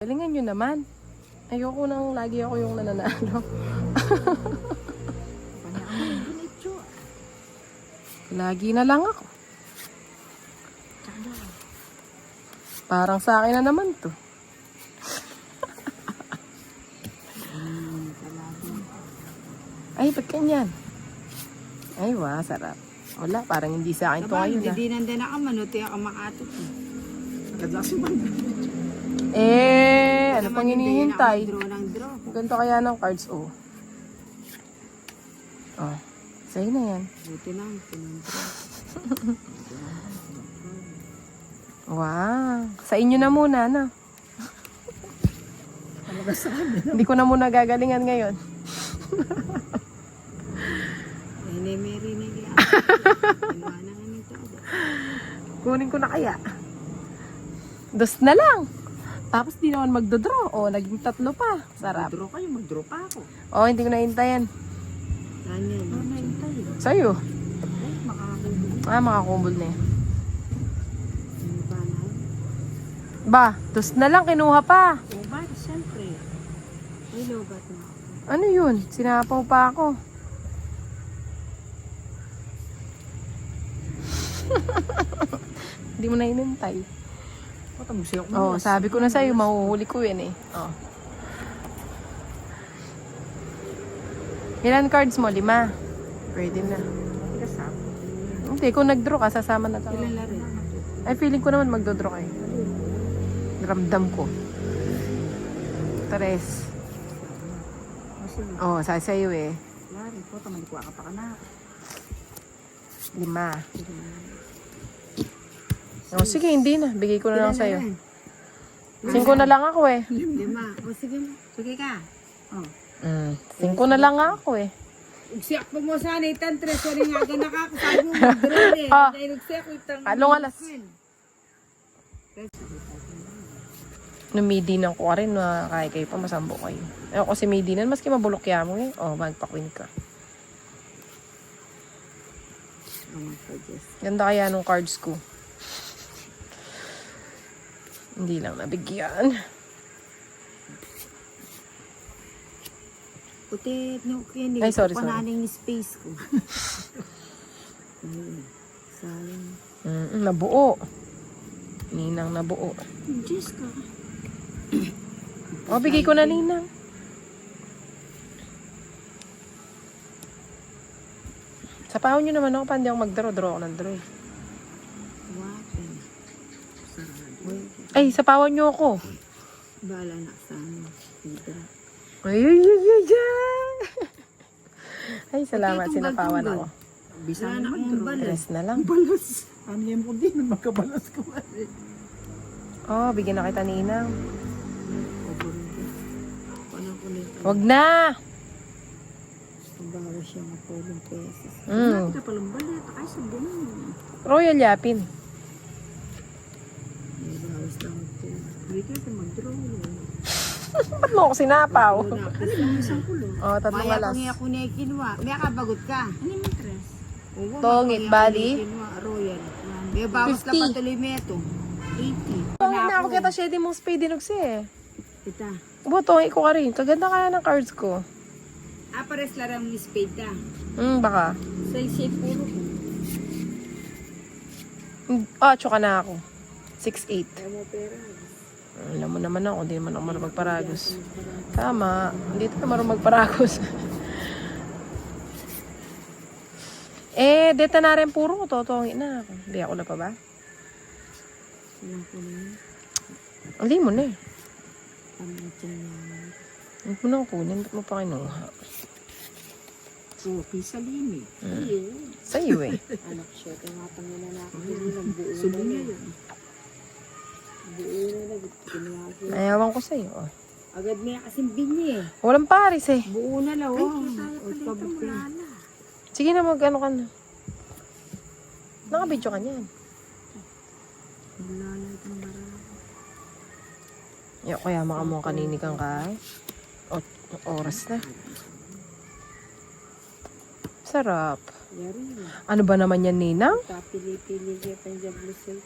Galingan nyo naman. Ayoko nang lagi ako yung nananalo. Lagi na lang ako. Parang sa akin na naman to. Ay, ba't ganyan? Ay, wow, sarap. Wala, parang hindi sa akin to ngayon. Hindi nandiyan ako, manuti ako makatot. Ano pang hinihintay? Ganito kaya ng cards, oh. Oh, sa'yo na yan. Buti lang, pinang-draw. Wow, sa inyo na muna, no? Hindi ko na muna gagalingan ngayon. Mary na yan. Kunin ko na kaya. Dos na lang. Tapos di naman magdodraw. O, naging 3 pa. Sarap. Mag-draw kayo, mag-draw pa ako. O, hindi ko nahintayan. Ganyan. Naintay. Sa'yo. Ay, makakakumbol. Makakumbol na yan. Ano ba na? Ba, 2 na lang. Kinuha pa. O ba, siyempre. Ay, lobat na ako. Ano yun? Sinapaw pa ako. Hindi mo na hinintay. Oh, sabi ko na sa'yo, mahuhuli ko yun eh. Oh. Ilan cards mo? 5? Pwede na. Hindi, kung nag-draw ka, sasama na tayo. Ilan na rin? Ay, feeling ko naman magdodraw kayo. Ramdam ko. 3. Oh, sa'yo eh. Lari po, tamalikuha ka pa ka na. 5. Oh, sige, hindi na. Bigay ko na lang sa'yo. 5 na lang ako eh. 5. O sige, sige ka. O. 5 na lang ako eh. Ugsiyak po mo sana itan, 3. Sorry nga, gana ka. Sabi mo, mag-draw eh. Ah. Dahil ugsiyak ko itang... Along alas. Numidinan ko ka rin na kaya kayo pa masambo kayo. Ako kasi midinan, maski mabulokya mo eh. Oh, magpa-queen ka. Ganda kaya nung cards ko. Hindi lang nabigyan. Puti, no, hindi Ay, sorry, ko sorry. pananing space ko. Sayang. Nabuo. Ninang nabuo. Diyos ka. Oh, bigay ko na ninang. Sapahan nyo naman ako, pa hindi ako mag-draw. Draw ako ng draw. Wapen. Ay, sapawan nyo ako. Bala na sana. Ay, ay, ay, ay, ay. Ay, salamat. Sinapawan ako. Bisa na akong balas. 3 na lang. Balas. Ano yan ko din, magkabalas ko. Oh, bigyan na kita ninang. Paano ko nito? Wag na! Bawas siya ng 4 pesos. Mm. Ka palang balit. Ay, sabi mo. Royal yapin. May bawas lang ito. Hindi ka mag-draw. Ba't mo ako sinapaw? Ano lang, isang kulo. Oh, 3 Maya alas. kung ako na ikinwa. May kabagot ka. Ano yung tres? Tongit, bali? Royal. May bawas 50. ka patuloy mo ito. 80. Tongit na ako kita siya di mong spade dinugsi eh. Kita. Tongit ko ka rin. Kaganda kaya ng cards ko. Pares larang ni spade ka. Baka. Sa shape puro ko. Tsuka na ako. 6-8. Kaya mo pera. Alam mo naman ako, hindi naman ako marunong magparagos. Tama, hindi tayo marunong magparagos. Deta na rin puro ko, totongin na ako. Hindi ako na pa ba? Ilang ko na yun. Hindi mo na eh. Pamachan na. Hindi mo na kunin, ba't mo pa kinuha? Okay, sa lini. Ayun. Sa'yo eh. Anak siya, kaya nga pangina na ako. Subo niya yun. Ayawan ko sa'yo. Oh. Agad niya kasing binye. Walang paris eh. Buo na lang. Sige na mag-ano ka na. Nakabidyo ka niyan. Wala na itong marami. Kaya makamong kanini kang ka. Oras na. Sarap. Yari. Ano ba naman yan, Ninang? Tapili-pili siya panjab lusay.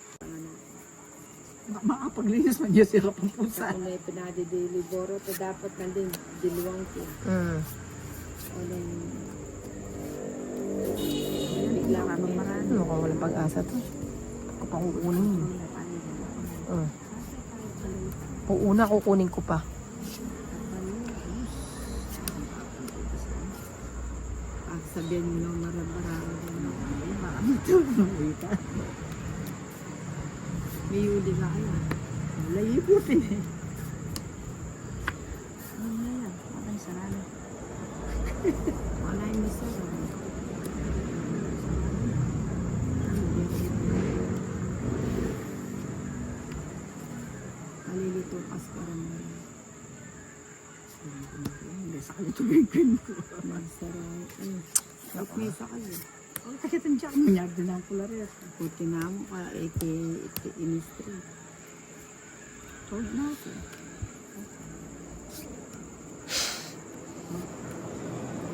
Makapaglinis man niya sila pang pusa. Ako may pinadi-daily boro. Ito dapat nandun, diluwang ko. Ano yung... Bigla kami. Mukhang walang pag-asa to. Kapag kukunin mo. Una, kukunin ko pa. Sabihan mo lang marabararan. May huli ka kayo. Wala iputin eh. Ano na yan? Wala yung sarado. Wala yung sarado. Malilito pas ka rin. Hindi sa kanya tumigin ko. Masarap. At may isa kayo. Ang kakitan dyan. Manyag din ang pulares. Puti na mo ka, inistri. Tawag na ako.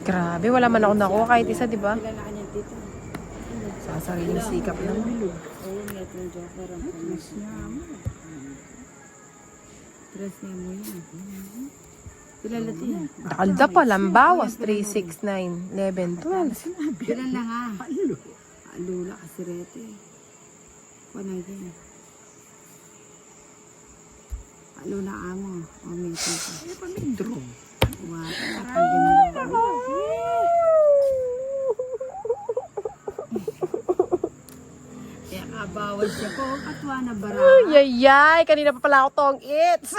Grabe, wala man ako nakuha kahit isa, di ba? Kailan na kanyang tita? Sa sariling sikap lang. Oo, may itong joker ang Mas niya mo. Tres na mo yan. Kilala din yan. Nakalda pa, lambawas, 3, 6, 9, 11, 12. Kilala nga. Pailo. Lula kasi rete. Panay din. Lula amo. O may tita. Ay, pamindro. Wata. Ang ginagawa. Kaya kabawas siya ko. Katwa na bara. Yayay, kanina pa pala ako tong its.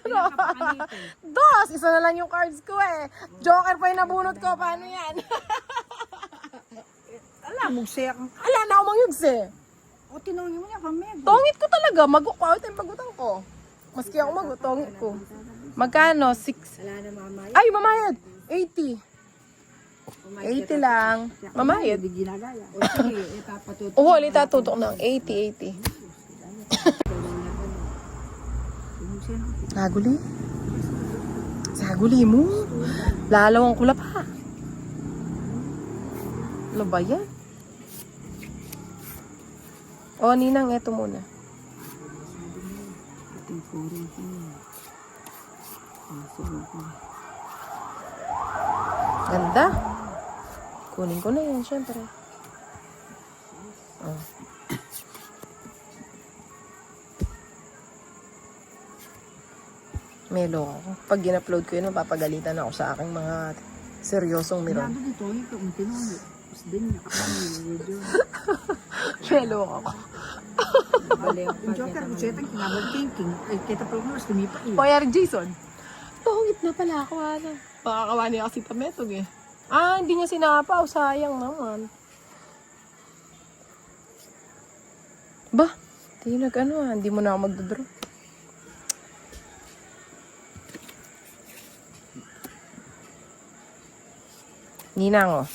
Pinakapakalitin. Dos, isa na lang yung cards ko eh. Joker pa yung nabunot ko, paano yan? Alam mo, siya kang... Ala na ako mangyugse. O, tinawin mo niya kami. Tongit ko talaga, mag-out yung pagutang ko. Maski ako mag-tongit ko. Magkano? 6. Wala na mamaya. Ay, mamayad. 80. 80 lang. Mamayad. Hindi ginagaya. O sige, ipapatuto. Oo, ulit tutok ng 80, 80. Saguli. Saguli mo. Lalawang kula pa. Ano ba yan? O, Ninang, eto muna. Ating kuring ko yun. Sunog ko. Ganda. Kunin ko na yan, syempre. Oh. Melo ako. Pag in-upload ko yun, mapapagalitan ako sa aking mga seryosong miron. Nado dito, ikaw ang tinawin. Tapos din niya kapag video. Melo ako. Yung joker ko siya itang kinabag king. Ay, kita pa yung mas lumipa iyo. Kuya Jason. Tungit na pala ako, ano. Pakakawani ako si Tametog eh. Ah, hindi niya sinapaw. Sayang naman. Ba? Hindi nag-ano ah. Hindi mo na ako magdodraw. Ninang oh.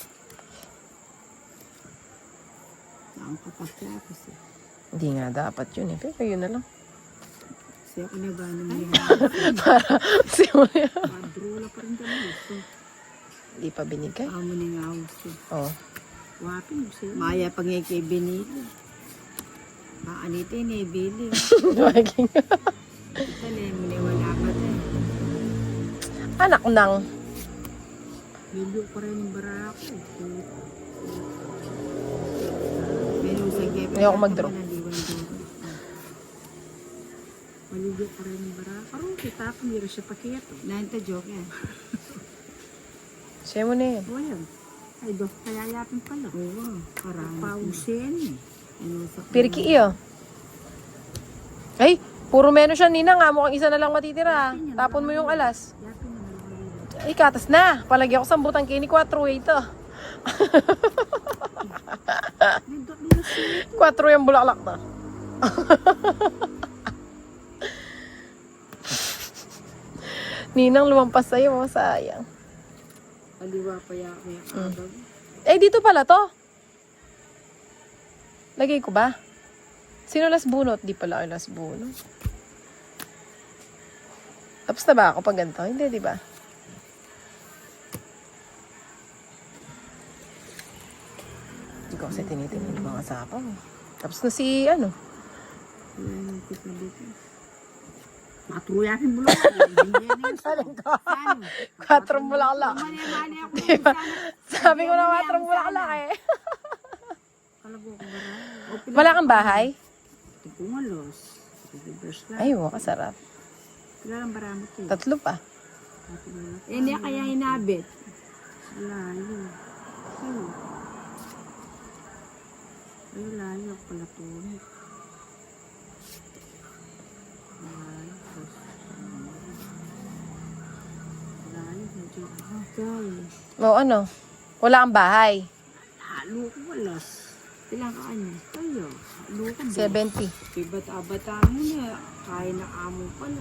Ang kapagkapos eh. Hindi nga dapat yun eh. Pero yun na lang. Siya ko na ba naman yung Para simula. madrula pa rin kami. So, Hindi pa binigay. amo ni nga ako. Oh. Wapin mo siya. Maya pang ikay binili. Paanitin eh, bili. Laging. Tali, muli wala pa tayo. Anak nang. Video pa rin yung barako. Minusang kayo. Ayoko mag-draw. Maligyo pa rin yung barako. Parang kita pa, hindi rin siya pakito. Nanta joke yan. Siya mo na yan. O yan. Ay, do, kaya yapin pala. Oo, parang Pausin eh. ano sa Piriki iyo. Ay, puro meron siya Ninang nga. Mukhang isa na lang matitira. Tapon mo yung alas. Yapin na lang. Ay, katas na. Palagi ako sambutan kini 4 ito. Nindot nila siya. 4 yung bulaklak na. Ninang lumampas sa'yo, oh, sayang. kaliwa pa ya may abag. Eh, dito pala to. Lagay ko ba? Sino las bunot? Di pala ako las bunot. Tapos na ba ako pag ganito? Hindi, di ba? Hindi ko kasi tinitingnan yung mga sapaw. Tapos na si, ano? Malapit na dito. Matuyakin mo lang. Hindi yan Saling ko. Saan? 4 bulaklak. Mali ako kung saan. Sabi ko na 4 bulaklak eh. Kalago ko ba rin? Wala kang bahay? Tipungalos. Reverse lang. Ay, kasarap. Wala lang baramot eh. 3 pa. Hindi kaya hinabit. Layo. Ayun. Ay, layo pala to. Layo. Layo. Medyo. Okay. O ano? Wala kang bahay? Halo ko walas. Ilang ka ano? Ayo. Halo ko. 70. Bata-bata mo na. Kaya na amo pala.